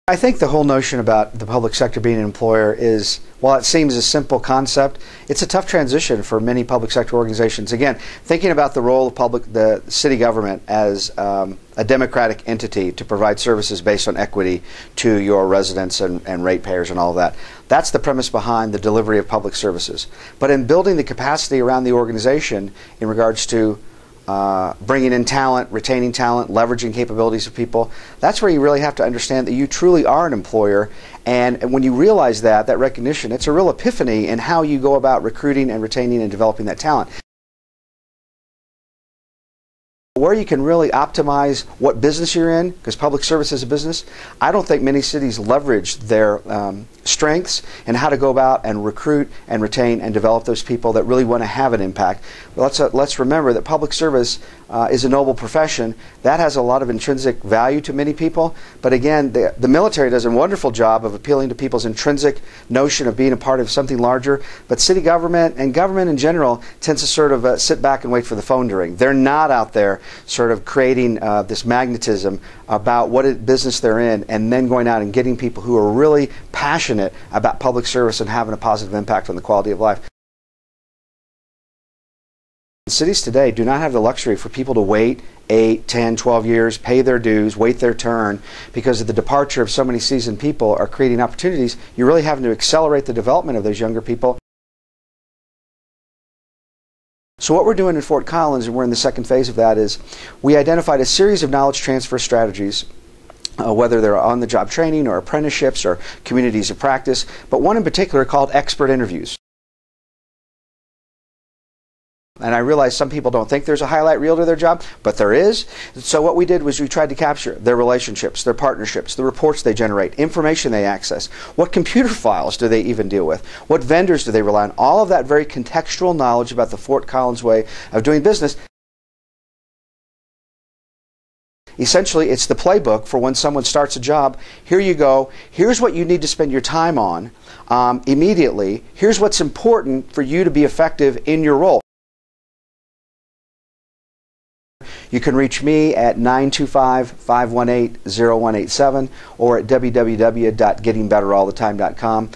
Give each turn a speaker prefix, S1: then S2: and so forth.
S1: I think the whole notion about the public sector being an employer is, while it seems a simple concept, it's a tough transition for many public sector organizations. Again, thinking about the role of the city government as a democratic entity to provide services based on equity to your residents and ratepayers and all of that. That's the premise behind the delivery of public services. But in building the capacity around the organization in regards to bringing in talent, retaining talent, leveraging capabilities of people, that's where you really have to understand that you truly are an employer. And when you realize that recognition, it's a real epiphany in how you go about recruiting and retaining and developing that talent. Where you can really optimize what business you're in, because public service is a business, I don't think many cities leverage their strengths and how to go about and recruit and retain and develop those people that really want to have an impact. Let's remember that public service is a noble profession. That has a lot of intrinsic value to many people. But again, the military does a wonderful job of appealing to people's intrinsic notion of being a part of something larger. But city government and government in general tends to sort of sit back and wait for the phone to ring. They're not out there sort of creating this magnetism about what business they're in and then going out and getting people who are really passionate about public service and having a positive impact on the quality of life. Cities today do not have the luxury for people to wait 8, 10, 12 years, pay their dues, wait their turn, because of the departure of so many seasoned people are creating opportunities. You're really having to accelerate the development of those younger people. So what we're doing in Fort Collins, and we're in the second phase of that, is we identified a series of knowledge transfer strategies, whether they're on-the-job training or apprenticeships or communities of practice, but one in particular called expert interviews. And I realize some people don't think there's a highlight reel to their job, but there is. So what we did was we tried to capture their relationships, their partnerships, the reports they generate, information they access, what computer files do they even deal with, what vendors do they rely on, all of that very contextual knowledge about the Fort Collins way of doing business. Essentially, it's the playbook for when someone starts a job. Here you go. Here's what you need to spend your time on immediately. Here's what's important for you to be effective in your role. You can reach me at 925-518-0187 or at www.gettingbetterallthetime.com.